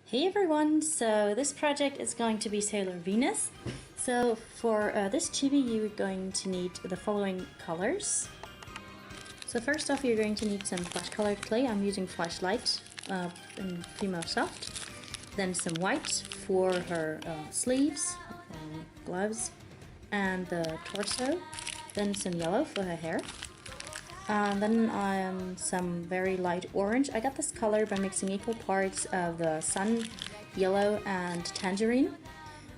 Hey everyone, so this project is going to be Sailor Venus. So for this chibi you're going to need the following colors. So first off you're going to need some flash colored clay. I'm using Flashlight in Female Soft. Then some white for her sleeves, gloves, and the torso. Then some yellow for her hair. Then some very light orange. I got this color by mixing equal parts of the sun, yellow, and tangerine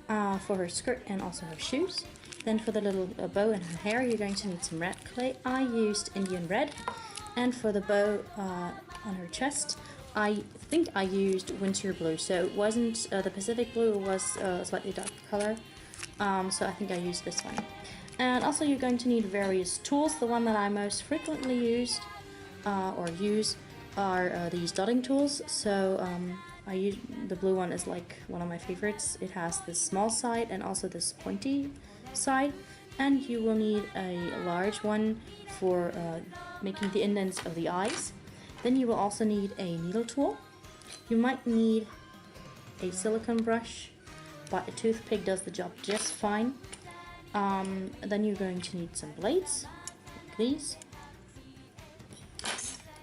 for her skirt and also her shoes. Then for the little bow in her hair, you're going to need some red clay. I used Indian red. And for the bow on her chest, I think I used winter blue. So it wasn't the Pacific blue, it was a slightly darker color. So I think I used this one. And also you're going to need various tools. The one that I most frequently use are these dotting tools. So I use the blue one is like one of my favorites. It has this small side and also this pointy side. And you will need a large one for making the indents of the eyes. Then you will also need a needle tool. You might need a silicone brush, but a toothpick does the job just fine. Then you're going to need some blades, like these,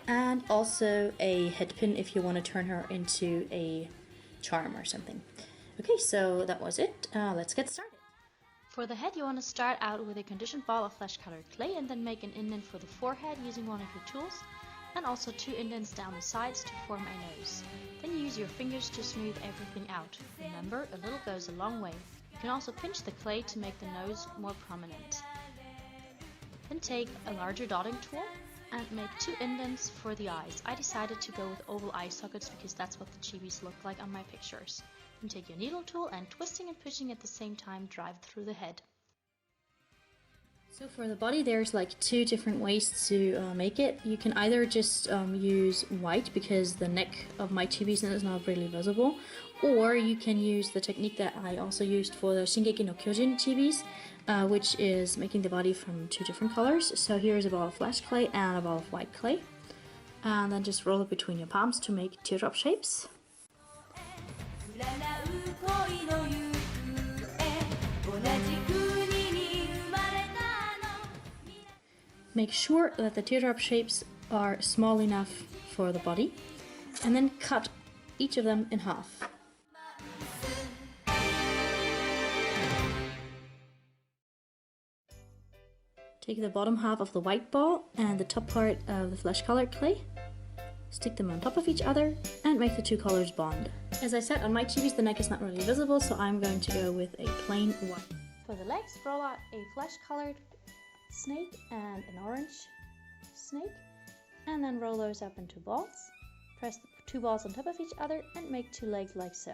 and also a head pin if you want to turn her into a charm or something. Okay, so that was it. Let's get started. For the head, you want to start out with a conditioned ball of flesh colored clay and then make an indent for the forehead using one of your tools, and also 2 indents down the sides to form a nose. Then use your fingers to smooth everything out. Remember, a little goes a long way. You can also pinch the clay to make the nose more prominent. Then take a larger dotting tool and make 2 indents for the eyes. I decided to go with oval eye sockets because that's what the chibis look like on my pictures. Then take your needle tool and twisting and pushing at the same time, drive through the head. So for the body, there's like 2 different ways to make it. You can either just use white because the neck of my chibis is not really visible, or you can use the technique that I also used for the Shingeki no Kyojin chibis, which is making the body from 2 different colors. So here's a ball of flash clay and a ball of white clay, and then just roll it between your palms to make teardrop shapes. Make sure that the teardrop shapes are small enough for the body, and then cut each of them in half. Take the bottom half of the white ball and the top part of the flesh colored clay, stick them on top of each other, and make the 2 colors bond. As I said, on my chibis the neck is not really visible, so I'm going to go with a plain white. For the legs, roll out a flesh colored snake and an orange snake, and then roll those up into balls. Press the 2 balls on top of each other and make 2 legs like so.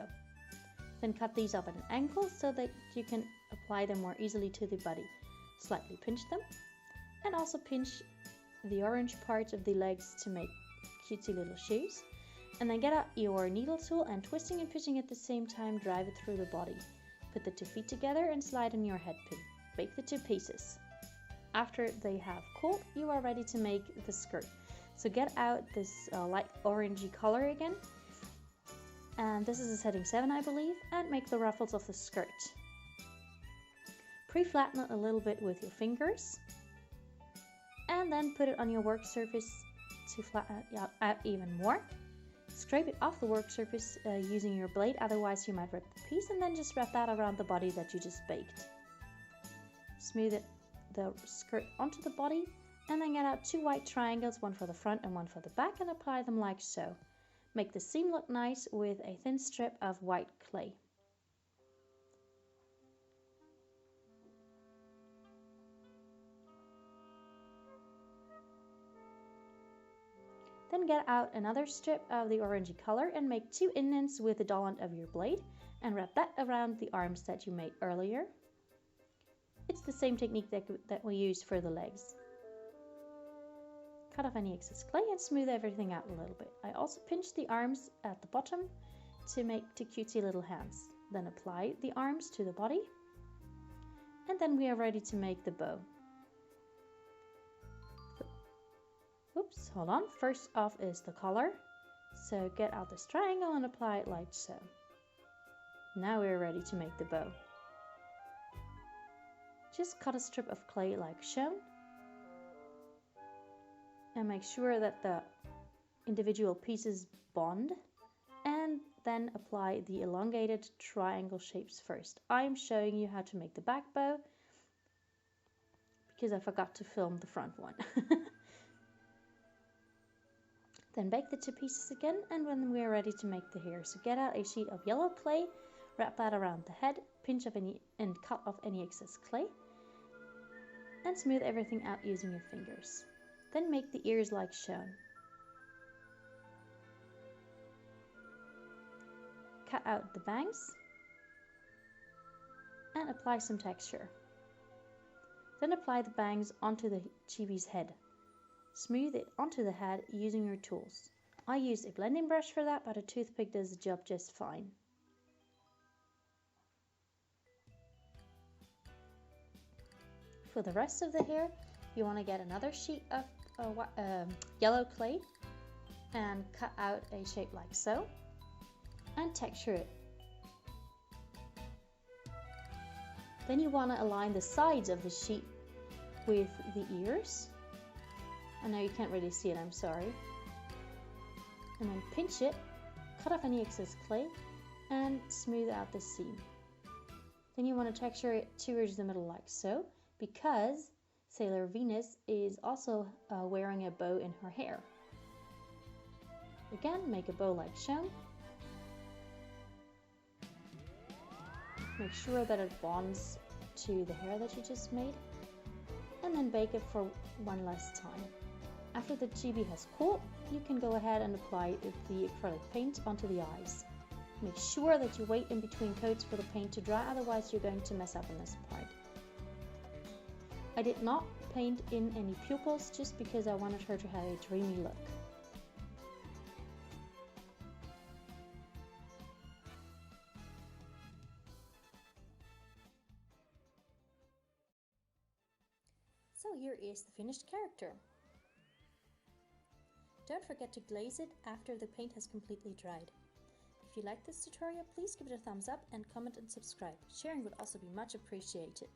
Then cut these up at an angle so that you can apply them more easily to the body. Slightly pinch them, and also pinch the orange parts of the legs to make cutesy little shoes. And then get out your needle tool and twisting and pushing at the same time, drive it through the body. Put the 2 feet together and slide on your head pin. Bake the 2 pieces. After they have cooled, you are ready to make the skirt. So get out this light orangey color again, and this is a setting 7 I believe, and make the ruffles of the skirt. Pre-flatten it a little bit with your fingers, and then put it on your work surface to flatten it out even more. Scrape it off the work surface using your blade, otherwise you might rip the piece, and then just wrap that around the body that you just baked. Smooth the skirt onto the body, and then get out 2 white triangles, one for the front and one for the back, and apply them like so. Make the seam look nice with a thin strip of white clay. Then get out another strip of the orangey color and make 2 indents with the dull end of your blade, and wrap that around the arms that you made earlier. It's the same technique that we used for the legs. Cut off any excess clay and smooth everything out a little bit. I also pinched the arms at the bottom to make 2 cutesy little hands. Then apply the arms to the body, and then we are ready to make the bow. Oops, hold on. First off is the collar. So get out this triangle and apply it like so. Now we're ready to make the bow. Just cut a strip of clay like shown. And make sure that the individual pieces bond. And then apply the elongated triangle shapes first. I'm showing you how to make the back bow because I forgot to film the front one. Then bake the 2 pieces again, and when we're ready to make the hair, so get out a sheet of yellow clay, wrap that around the head, pinch off and cut off any excess clay, and smooth everything out using your fingers. Then make the ears like shown. Cut out the bangs and apply some texture. Then apply the bangs onto the chibi's head. Smooth it onto the head using your tools. I used a blending brush for that, but a toothpick does the job just fine. For the rest of the hair, you want to get another sheet of yellow clay and cut out a shape like so and texture it. Then you want to align the sides of the sheet with the ears. I know you can't really see it, I'm sorry. And then pinch it, cut off any excess clay, and smooth out the seam. Then you want to texture it towards the middle like so, because Sailor Venus is also wearing a bow in her hair. Again, make a bow like shown. Make sure that it bonds to the hair that you just made, and then bake it for one last time. After the chibi has cooled, you can go ahead and apply the acrylic paint onto the eyes. Make sure that you wait in between coats for the paint to dry, otherwise you're going to mess up on this part. I did not paint in any pupils just because I wanted her to have a dreamy look. So here is the finished character. Don't forget to glaze it after the paint has completely dried. If you like this tutorial, please give it a thumbs up and comment and subscribe. Sharing would also be much appreciated.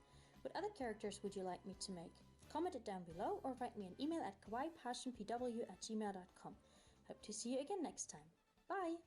What other characters would you like me to make? Comment it down below or write me an email at kawaiipassionpw@gmail.com. Hope to see you again next time. Bye!